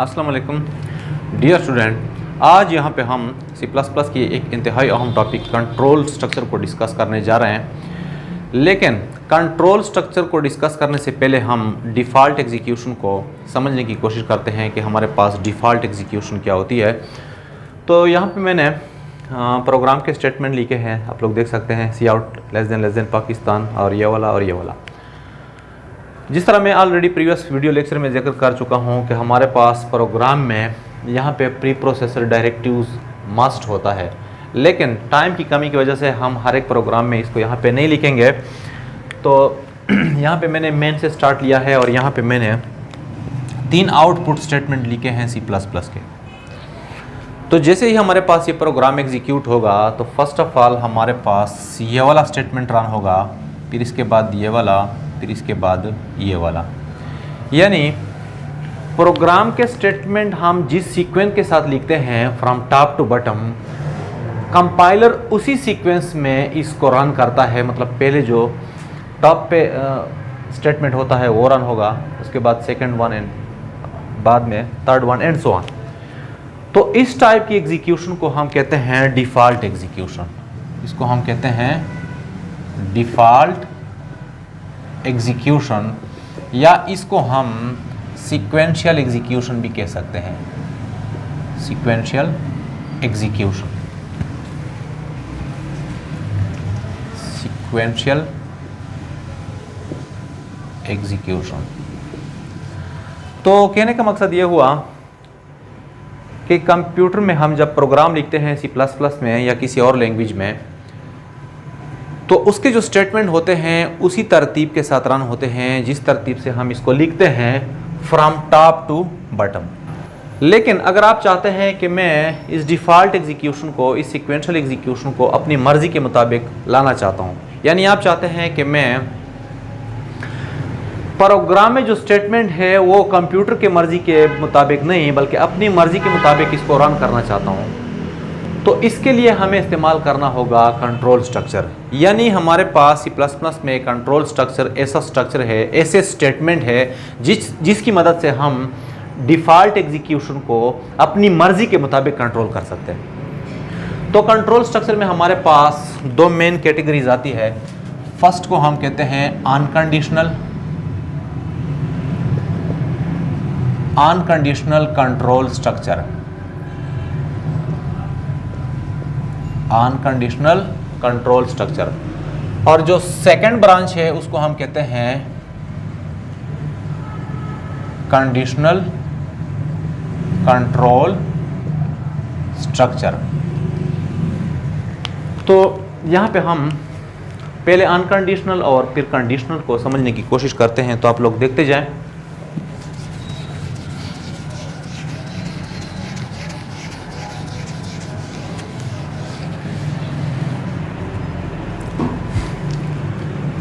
अस्सलाम वालेकुम dear student, आज यहाँ पे हम C++ की एक इंतहाई अहम टॉपिक कंट्रोल स्ट्रक्चर को डिस्कस करने जा रहे हैं। लेकिन कंट्रोल स्ट्रक्चर को डिस्कस करने से पहले हम डिफ़ॉल्ट एग्जीक्यूशन को समझने की कोशिश करते हैं कि हमारे पास डिफ़ॉल्ट एग्जीक्यूशन क्या होती है। तो यहाँ पे मैंने प्रोग्राम के स्टेटमेंट लिखे हैं, आप लोग देख सकते हैं, सी आउट लेस देन पाकिस्तान और ये वाला। जिस तरह मैं ऑलरेडी प्रीवियस वीडियो लेक्चर में जिक्र कर चुका हूं कि हमारे पास प्रोग्राम में यहाँ पे प्री प्रोसेसर डायरेक्टिव्स मस्ट होता है, लेकिन टाइम की कमी की वजह से हम हर एक प्रोग्राम में इसको यहाँ पे नहीं लिखेंगे। तो यहाँ पे मैंने मेन से स्टार्ट लिया है और यहाँ पे मैंने 3 आउटपुट स्टेटमेंट लिखे हैं C++ के। तो जैसे ही हमारे पास ये प्रोग्राम एग्जीक्यूट होगा तो फर्स्ट ऑफ ऑल हमारे पास ये वाला स्टेटमेंट रन होगा, फिर इसके बाद ये वाला, फिर इसके बाद ये वाला। यानी प्रोग्राम के स्टेटमेंट हम जिस सीक्वेंस के साथ लिखते हैं from top to bottom, compiler उसी सीक्वेंस में इसको रन करता है। मतलब पहले जो टॉप पे स्टेटमेंट होता है वो रन होगा, उसके बाद सेकंड वन एंड बाद में third one and so on. तो इस टाइप की एग्जीक्यूशन को हम कहते हैं डिफ़ॉल्ट एग्जीक्यूशन। इसको हम कहते हैं डिफ़ॉल्ट एग्जीक्यूशन, या इसको हम सीक्वेंशियल एग्जीक्यूशन भी कह सकते हैं। Sequential execution, sequential execution. तो कहने का मकसद ये हुआ कि कंप्यूटर में हम जब प्रोग्राम लिखते हैं C++ में या किसी और लैंग्वेज में, तो उसके जो स्टेटमेंट होते हैं उसी तरतीब के साथ रन होते हैं जिस तरतीब से हम इसको लिखते हैं फ्रॉम टॉप टू बॉटम। लेकिन अगर आप चाहते हैं कि मैं इस डिफ़ॉल्ट एग्जीक्यूशन को, इस सीक्वेंशियल एग्जीक्यूशन को अपनी मर्ज़ी के मुताबिक लाना चाहता हूं, यानी आप चाहते हैं कि मैं प्रोग्राम में जो स्टेटमेंट है वो कंप्यूटर के मर्ज़ी के मुताबिक नहीं बल्कि अपनी मर्ज़ी के मुताबिक इसको रन करना चाहता हूं, तो इसके लिए हमें इस्तेमाल करना होगा कंट्रोल स्ट्रक्चर। यानी हमारे पास C++ में कंट्रोल स्ट्रक्चर ऐसा स्ट्रक्चर है, ऐसे स्टेटमेंट है जिसकी मदद से हम डिफ़ॉल्ट एग्जीक्यूशन को अपनी मर्ज़ी के मुताबिक कंट्रोल कर सकते हैं। तो कंट्रोल स्ट्रक्चर में हमारे पास 2 मेन कैटेगरीज आती है। फर्स्ट को हम कहते हैं unconditional control structure. Unconditional control structure. और जो सेकंड ब्रांच है उसको हम कहते हैं कंडीशनल कंट्रोल स्ट्रक्चर। तो यहाँ पे हम पहले अनकंडीशनल और फिर कंडीशनल को समझने की कोशिश करते हैं। तो आप लोग देखते जाएं।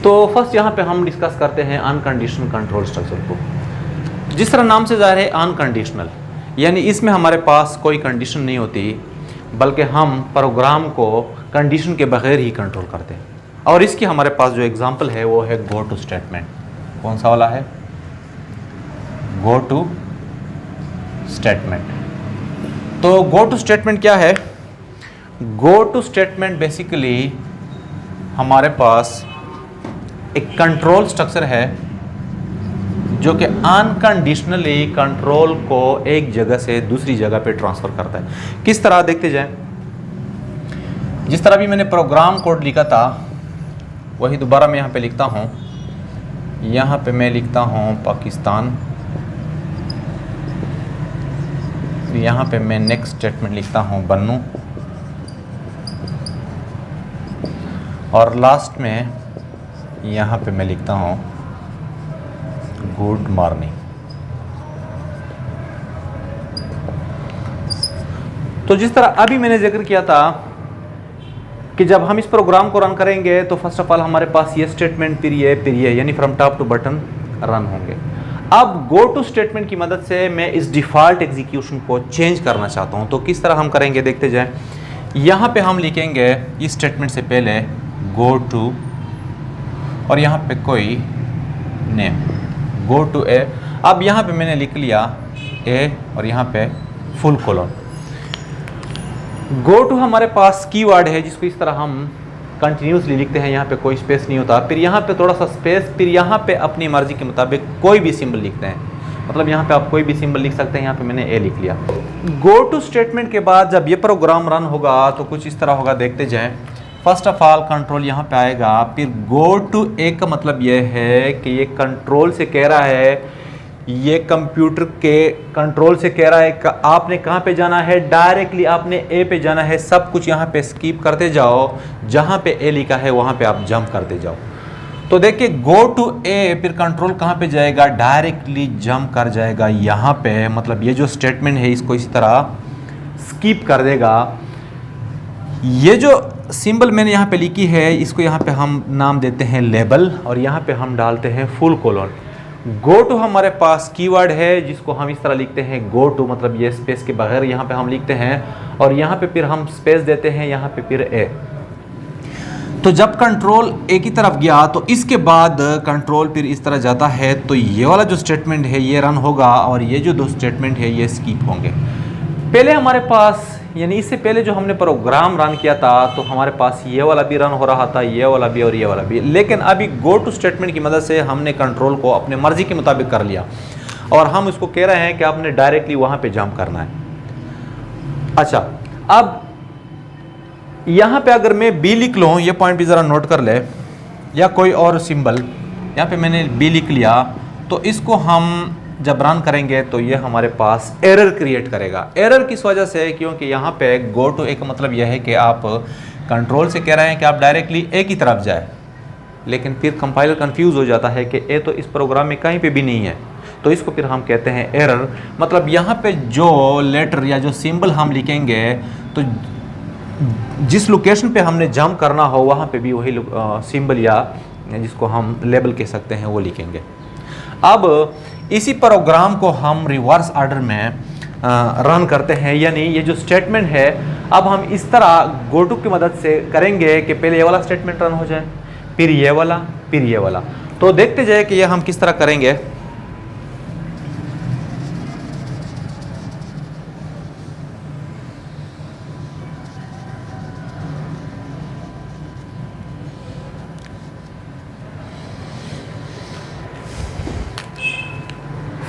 तो फर्स्ट यहाँ पे हम डिस्कस करते हैं अनकंडीशनल कंट्रोल स्ट्रक्चर को। जिस तरह नाम से ज़ाहिर है अनकंडीशनल, यानी इसमें हमारे पास कोई कंडीशन नहीं होती बल्कि हम प्रोग्राम को कंडीशन के बगैर ही कंट्रोल करते हैं। और इसकी हमारे पास जो एग्जांपल है वो है गो टू स्टेटमेंट। कौन सा वाला है? Go to statement. तो गो टू स्टेटमेंट क्या है? गो टू स्टेटमेंट बेसिकली हमारे पास एक कंट्रोल स्ट्रक्चर है जो कि अनकंडीशनली कंट्रोल को एक जगह से दूसरी जगह पे ट्रांसफ़र करता है। किस तरह देखते जाएं। जिस तरह भी मैंने प्रोग्राम कोड लिखा था वही दोबारा मैं यहाँ पे लिखता हूँ। यहाँ पे मैं लिखता हूँ पाकिस्तान, यहाँ पे मैं नेक्स्ट स्टेटमेंट लिखता हूँ बन्नू, और लास्ट में यहाँ पे मैं लिखता हूँ गुड मॉर्निंग। तो जिस तरह अभी मैंने जिक्र किया था कि जब हम इस प्रोग्राम को रन करेंगे तो फर्स्ट ऑफ ऑल हमारे पास ये स्टेटमेंट फिर ये यानी from top to bottom run होंगे। अब गो टू स्टेटमेंट की मदद से मैं इस डिफ़ॉल्ट एग्जीक्यूशन को चेंज करना चाहता हूँ। तो किस तरह हम करेंगे देखते जाएं। यहाँ पे हम लिखेंगे इस स्टेटमेंट से पहले गो टू और यहाँ पे कोई नेम, गो टू ए। अब यहाँ पे मैंने लिख लिया ए और यहाँ पे फुल कोलन। गो टू हमारे पास कीवर्ड है जिसको इस तरह हम कंटिन्यूसली लिखते हैं, यहाँ पे कोई स्पेस नहीं होता, फिर यहाँ पे थोड़ा सा स्पेस, फिर यहाँ पे अपनी मर्जी के मुताबिक कोई भी सिंबल लिखते हैं। मतलब यहाँ पे आप कोई भी सिंबल लिख सकते हैं, यहाँ पे मैंने ए लिख लिया। गो टू स्टेटमेंट के बाद जब ये प्रोग्राम रन होगा तो कुछ इस तरह होगा, देखते जाएं। फर्स्ट ऑफ ऑल कंट्रोल यहाँ पे आएगा, फिर गो टू ए का मतलब ये है कि ये कंट्रोल से कह रहा है, ये कंप्यूटर के कंट्रोल से कह रहा है कि आपने कहाँ पे जाना है, डायरेक्टली आपने ए पे जाना है। सब कुछ यहाँ पे स्किप करते जाओ, जहाँ पे ए लिखा है वहाँ पे आप जंप करते जाओ। तो देखिए गो टू ए, फिर कंट्रोल कहाँ पे जाएगा, डायरेक्टली जंप कर जाएगा यहाँ पे। मतलब ये जो स्टेटमेंट है इसको इसी तरह स्किप कर देगा। ये जो सिंबल मैंने यहाँ पे लिखी है इसको यहाँ पे हम नाम देते हैं लेबल, और यहाँ पे हम डालते हैं फुल कोलन। गो टू हमारे पास कीवर्ड है जिसको हम इस तरह लिखते हैं गो टू, मतलब ये स्पेस के बगैर यहाँ पे हम लिखते हैं, और यहाँ पे फिर हम स्पेस देते हैं, यहाँ पे फिर ए। तो जब कंट्रोल ए की तरफ गया तो इसके बाद कंट्रोल फिर इस तरह जाता है, तो ये वाला जो स्टेटमेंट है ये रन होगा, और ये जो दो स्टेटमेंट है ये स्किप होंगे। पहले हमारे पास, यानी इससे पहले जो हमने प्रोग्राम रन किया था तो हमारे पास ये वाला भी रन हो रहा था, ये वाला भी और ये वाला भी, लेकिन अभी गो टू स्टेटमेंट की मदद से हमने कंट्रोल को अपने मर्जी के मुताबिक कर लिया, और हम इसको कह रहे हैं कि आपने डायरेक्टली वहां पे जंप करना है। अच्छा, अब यहां पे अगर मैं बी लिख लूँ, ये पॉइंट भी ज़रा नोट कर ले, या कोई और सिंबल, यहाँ पे मैंने बी लिख लिया, तो इसको हम जब रन करेंगे तो ये हमारे पास एरर क्रिएट करेगा। एरर किस वजह से, क्योंकि यहाँ पे गो टू ए का मतलब यह है कि आप कंट्रोल से कह रहे हैं कि आप डायरेक्टली ए की तरफ जाए, लेकिन फिर कंपाइलर कंफ्यूज हो जाता है कि ए तो इस प्रोग्राम में कहीं पे भी नहीं है, तो इसको फिर हम कहते हैं एरर। मतलब यहाँ पे जो लेटर या जो सिंबल हम लिखेंगे तो जिस लोकेशन पे हमने जंप करना हो वहाँ पे भी वही सिंबल या जिसको हम लेबल कह सकते हैं वो लिखेंगे। अब इसी प्रोग्राम को हम रिवर्स ऑर्डर में रन करते हैं, यानी ये जो स्टेटमेंट है अब हम इस तरह गो टू की मदद से करेंगे कि पहले ये वाला स्टेटमेंट रन हो जाए, फिर ये वाला, फिर ये वाला। तो देखते जाए कि ये हम किस तरह करेंगे।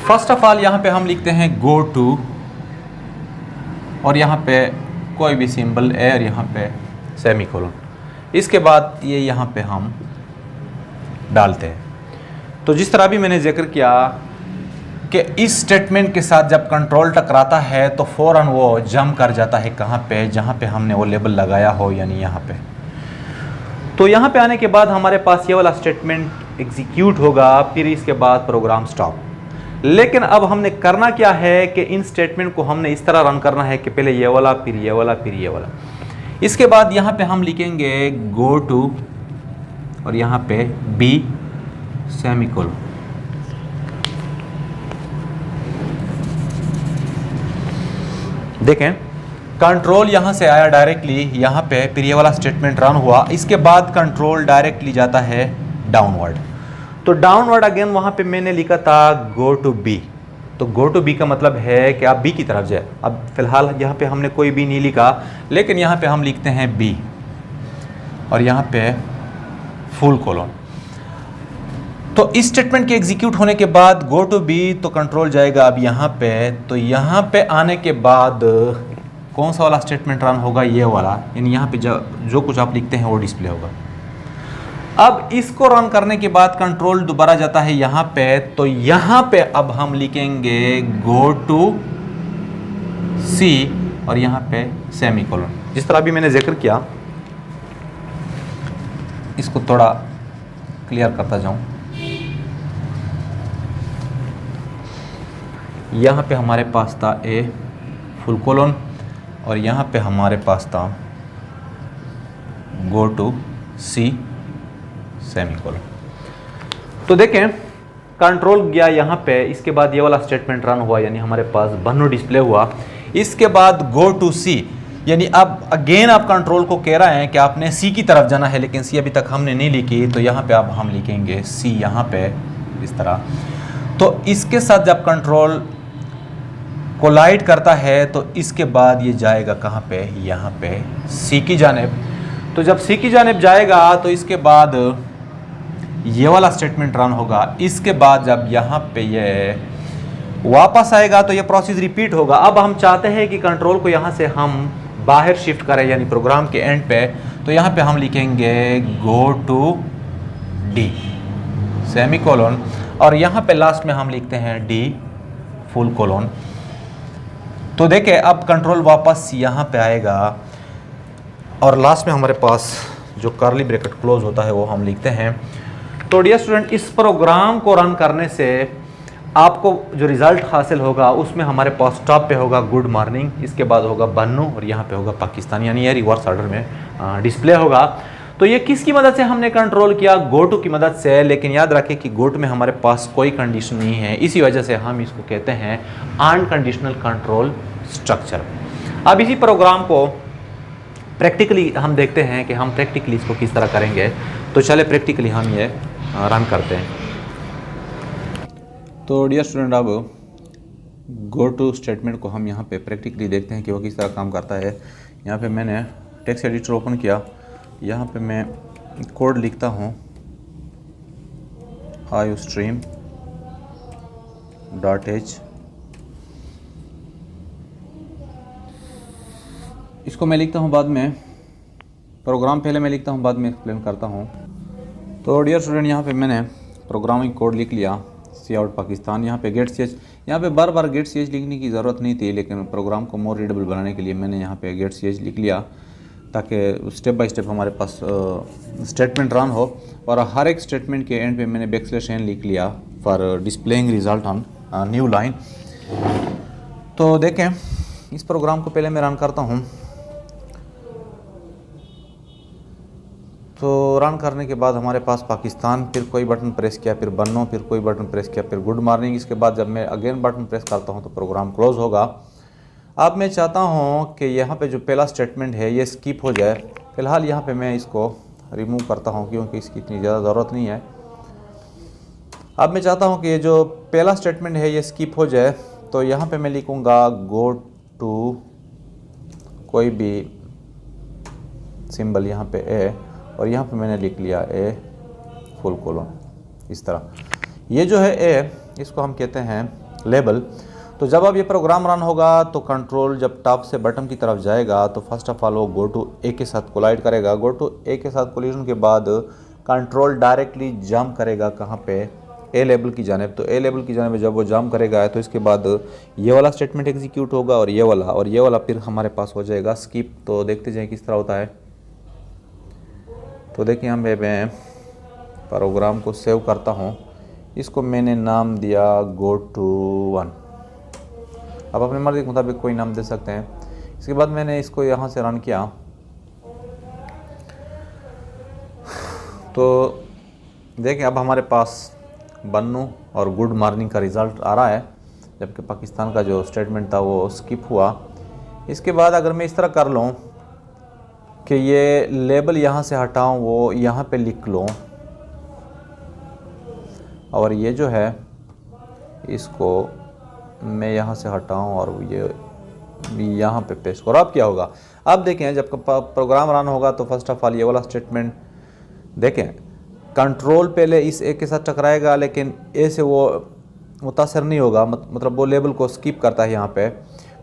फर्स्ट ऑफ ऑल यहाँ पे हम लिखते हैं गो टू, और यहाँ पे कोई भी सिंबल ए और यहाँ पे सेमीकोलन। इसके बाद ये यहाँ पे हम डालते हैं। तो जिस तरह भी मैंने जिक्र किया कि इस स्टेटमेंट के साथ जब कंट्रोल टकराता है तो फ़ौरन वो जंप कर जाता है कहाँ पे, जहाँ पे हमने वो लेबल लगाया हो, यानी यहाँ पे। तो यहाँ पे आने के बाद हमारे पास ये वाला स्टेटमेंट एग्जीक्यूट होगा, फिर इसके बाद प्रोग्राम स्टॉप। लेकिन अब हमने करना क्या है कि इन स्टेटमेंट को हमने इस तरह रन करना है कि पहले ये वाला, फिर ये वाला, फिर ये वाला। इसके बाद यहाँ पे हम लिखेंगे गो टू और यहाँ पे बी सेमीकोलन। देखें कंट्रोल यहाँ से आया डायरेक्टली यहाँ पे, फिर ये वाला स्टेटमेंट रन हुआ, इसके बाद कंट्रोल डायरेक्टली जाता है डाउनवर्ड। तो डाउनवर्ड अगेन वहाँ पे मैंने लिखा था गो टू बी। तो गो टू बी का मतलब है कि आप बी की तरफ जाए। अब फिलहाल यहाँ पे हमने कोई बी नहीं लिखा, लेकिन यहाँ पे हम लिखते हैं बी और यहाँ पे फुल कोलन। तो इस स्टेटमेंट के एग्जीक्यूट होने के बाद गो टू बी, तो कंट्रोल जाएगा अब यहाँ पे। तो यहाँ पे आने के बाद कौन सा वाला स्टेटमेंट रन होगा, ये वाला, यानी यहाँ पे जो कुछ आप लिखते हैं वो डिस्प्ले होगा। अब इसको रन करने के बाद कंट्रोल दोबारा जाता है यहाँ पे, तो यहाँ पे अब हम लिखेंगे गो टू सी और यहाँ पे सेमीकोलन। जिस तरह अभी मैंने जिक्र किया, इसको थोड़ा क्लियर करता जाऊं। यहाँ पे हमारे पास था ए फुल कोलन और यहाँ पे हमारे पास था गो टू सी सेमीकोलन। तो देखें कंट्रोल गया यहाँ पे, इसके बाद ये वाला स्टेटमेंट रन हुआ, यानी हमारे पास बनो डिस्प्ले हुआ। इसके बाद गो टू सी, यानी अब अगेन आप कंट्रोल को कह रहे हैं कि आपने सी की तरफ जाना है, लेकिन सी अभी तक हमने नहीं लिखी, तो यहाँ पे अब हम लिखेंगे सी यहाँ पे इस तरह। तो इसके साथ जब कंट्रोल कोलाइड करता है तो इसके बाद ये जाएगा कहाँ पे, यहाँ पे सी की जानिब। तो जब सी की जानिब जाएगा तो इसके बाद ये वाला स्टेटमेंट रन होगा। इसके बाद जब यहाँ पे ये वापस आएगा तो ये प्रोसेस रिपीट होगा। अब हम चाहते हैं कि कंट्रोल को यहाँ से हम बाहर शिफ्ट करें, यानी प्रोग्राम के एंड पे। तो यहाँ पे हम लिखेंगे go to d semicolon, और यहाँ पे लास्ट में हम लिखते हैं डी फुल कोलोन। तो देखें अब कंट्रोल वापस यहाँ पे आएगा और लास्ट में हमारे पास जो कर्ली ब्रैकेट क्लोज होता है वो हम लिखते हैं। तो डियर स्टूडेंट, इस प्रोग्राम को रन करने से आपको जो रिजल्ट हासिल होगा उसमें हमारे पास टॉप पे होगा गुड मॉर्निंग, इसके बाद होगा बन्नू और यहाँ पे होगा पाकिस्तान, यानी ये रिवर्स ऑर्डर में डिस्प्ले होगा। तो ये किसकी मदद से हमने कंट्रोल किया? गोटू की मदद से। लेकिन याद रखें कि गोटू में हमारे पास कोई कंडीशन नहीं है, इसी वजह से हम इसको कहते हैं अनकंडीशनल कंट्रोल स्ट्रक्चर। अब इसी प्रोग्राम को प्रैक्टिकली हम देखते हैं कि हम प्रैक्टिकली इसको किस तरह करेंगे। तो चले प्रैक्टिकली हम ये रन करते हैं। तो डियर स्टूडेंट, अब गो टू स्टेटमेंट को हम यहाँ पे प्रैक्टिकली देखते हैं कि वो किस तरह काम करता है। यहाँ पे मैंने टेक्स्ट एडिटर ओपन किया, यहाँ पे मैं कोड लिखता हूँ iostream.h। इसको मैं लिखता हूँ बाद में, प्रोग्राम पहले मैं लिखता हूँ बाद में एक्सप्लेन करता हूँ। तो डियर स्टूडेंट, यहाँ पे मैंने प्रोग्रामिंग कोड लिख लिया, सी आउट पाकिस्तान। यहाँ पे गेट सी एच, यहाँ पे बार बार गेट सी एच लिखने की ज़रूरत नहीं थी, लेकिन प्रोग्राम को मोर रीडेबल बनाने के लिए मैंने यहाँ पे गेट सी एच लिख लिया, ताकि स्टेप बाय स्टेप हमारे पास स्टेटमेंट रन हो। और हर एक स्टेटमेंट के एंड पे मैंने बैकस्लैश n लिख लिया for displaying result on new line. तो देखें, इस प्रोग्राम को पहले मैं रन करता हूँ। तो रन करने के बाद हमारे पास पाकिस्तान, फिर कोई बटन प्रेस किया, फिर बन्नो, फिर कोई बटन प्रेस किया, फिर गुड मॉर्निंग। इसके बाद जब मैं अगेन बटन प्रेस करता हूँ तो प्रोग्राम क्लोज होगा। अब मैं चाहता हूँ कि यहाँ पे जो पहला स्टेटमेंट है ये स्किप हो जाए। फ़िलहाल यहाँ पे मैं इसको रिमूव करता हूँ क्योंकि इसकी इतनी ज़्यादा ज़रूरत नहीं है। अब मैं चाहता हूँ कि ये जो पहला स्टेटमेंट है ये स्किप हो जाए। तो यहाँ पे मैं लिखूँगा गो टू कोई भी सिंबल, यहाँ पे ए, और यहाँ पे मैंने लिख लिया ए फुल कोलोन, इस तरह। ये जो है ए, इसको हम कहते हैं लेबल। तो जब अब ये प्रोग्राम रन होगा तो कंट्रोल जब टॉप से बटन की तरफ जाएगा तो फर्स्ट ऑफ ऑल वो गो टू ए के साथ कोलाइड करेगा। गो टू ए के साथ कोलिजन के बाद कंट्रोल डायरेक्टली जंप करेगा कहाँ पे, ए लेबल की जानिब। तो ए लेबल की जानिब जब वो जंप करेगा तो इसके बाद ये वाला स्टेटमेंट एग्जीक्यूट होगा और ये वाला फिर हमारे पास हो जाएगा स्किप। तो देखते जाएं किस तरह होता है। तो देखिए, यहाँ पे मैं प्रोग्राम को सेव करता हूँ। इसको मैंने नाम दिया गो टू 1। आप अपने मर्जी के मुताबिक कोई नाम दे सकते हैं। इसके बाद मैंने इसको यहाँ से रन किया तो देखें अब हमारे पास बन्नू और गुड मॉर्निंग का रिज़ल्ट आ रहा है, जबकि पाकिस्तान का जो स्टेटमेंट था वो स्किप हुआ। इसके बाद अगर मैं इस तरह कर लूँ कि ये लेबल यहाँ से हटाऊँ, वो यहाँ पे लिख लूँ, और ये जो है इसको मैं यहाँ से हटाऊँ और ये यहाँ पे पेस्ट करो। अब क्या होगा? अब देखें, जब प्रोग्राम रन होगा तो फर्स्ट ऑफ ऑल ये वाला स्टेटमेंट देखें, कंट्रोल पहले इस ए के साथ टकराएगा लेकिन ए से वो मुतासर नहीं होगा, मतलब वो लेबल को स्किप करता है। यहाँ पे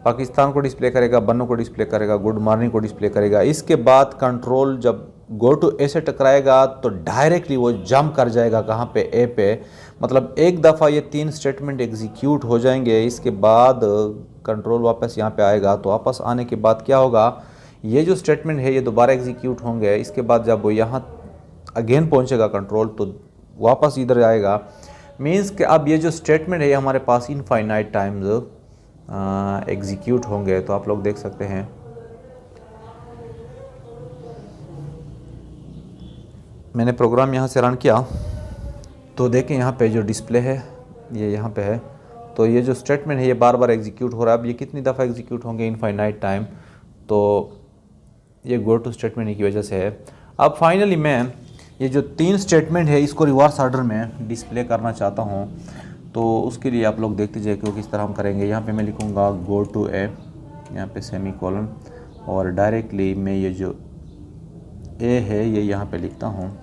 पाकिस्तान को डिस्प्ले करेगा, बन्नू को डिस्प्ले करेगा, गुड मॉर्निंग को डिस्प्ले करेगा। इसके बाद कंट्रोल जब गो टू ए से टकराएगा तो डायरेक्टली वो जंप कर जाएगा कहाँ पे, ए पे। मतलब एक दफ़ा ये 3 स्टेटमेंट एग्जीक्यूट हो जाएंगे। इसके बाद कंट्रोल वापस यहाँ पे आएगा। तो वापस आने के बाद क्या होगा, ये जो स्टेटमेंट है ये दोबारा एग्जीक्यूट होंगे। इसके बाद जब वो यहाँ अगेन पहुँचेगा कंट्रोल तो वापस इधर आएगा। मीन्स कि अब ये जो स्टेटमेंट है ये हमारे पास इनफाइनाइट टाइम्स एग्जीक्यूट होंगे। तो आप लोग देख सकते हैं, मैंने प्रोग्राम यहाँ से रन किया तो देखें यहाँ पे जो डिस्प्ले है ये यहाँ पे है। तो ये जो स्टेटमेंट है ये बार बार एग्जीक्यूट हो रहा है। अब ये कितनी दफ़ा एग्जीक्यूट होंगे? Infinite time. तो ये गो टू स्टेटमेंट की वजह से है। अब फाइनली मैं ये जो 3 स्टेटमेंट है इसको रिवर्स ऑर्डर में डिस्प्ले करना चाहता हूँ। तो उसके लिए आप लोग देखते जाइए कि किस तरह हम करेंगे। यहाँ पे मैं लिखूँगा गो टू ए, यहाँ पे सेमी कॉलन, और डायरेक्टली मैं ये जो ए है ये यहाँ पे लिखता हूँ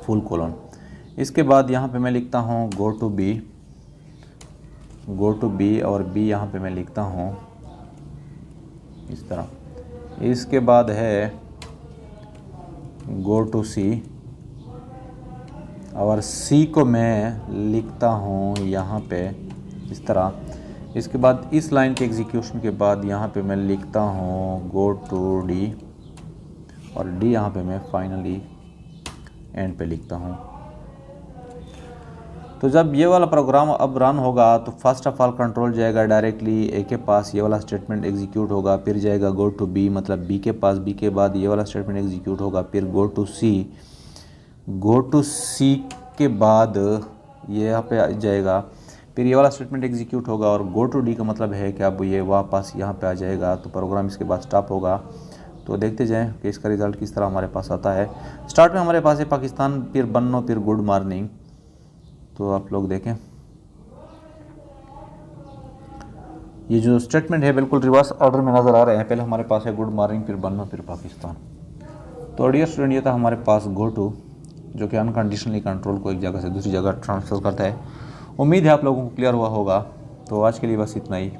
फुल कॉलन। इसके बाद यहाँ पे मैं लिखता हूँ गो टू बी, और बी यहाँ पे मैं लिखता हूँ इस तरह। इसके बाद है गो टू सी, और सी को मैं लिखता हूँ यहाँ पे इस तरह। इसके बाद इस लाइन के एग्जीक्यूशन के बाद यहाँ पे मैं लिखता हूँ गो टू डी, और डी यहाँ पे मैं फाइनली एंड पे लिखता हूँ। तो जब ये वाला प्रोग्राम अब रन होगा तो फर्स्ट ऑफ ऑल कंट्रोल जाएगा डायरेक्टली ए के पास, ये वाला स्टेटमेंट एग्जीक्यूट होगा, फिर जाएगा गो टू बी मतलब बी के पास, बी के बाद ये वाला स्टेटमेंट एग्जीक्यूट होगा, फिर गो टू सी के बाद ये यहाँ पे आ जाएगा, फिर ये वाला स्टेटमेंट एग्जीक्यूट होगा, और गो टू डी का मतलब है कि अब ये वापस यहाँ पे आ जाएगा। तो प्रोग्राम इसके बाद स्टॉप होगा। तो देखते जाएं कि इसका रिज़ल्ट किस तरह हमारे पास आता है। स्टार्ट में हमारे पास है पाकिस्तान, फिर बन्नो, फिर गुड मॉर्निंग। तो आप लोग देखें ये जो स्टेटमेंट है बिल्कुल रिवर्स ऑर्डर में नज़र आ रहे हैं। पहले हमारे पास है गुड मॉर्निंग, फिर बन्नो, फिर पाकिस्तान। तो डियर स्टूडेंट, ये था हमारे पास गो टू, जो कि अनकंडीशनली कंट्रोल को एक जगह से दूसरी जगह ट्रांसफ़र करता है। उम्मीद है आप लोगों को क्लियर हुआ होगा। तो आज के लिए बस इतना ही।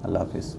अल्लाह हाफिज़।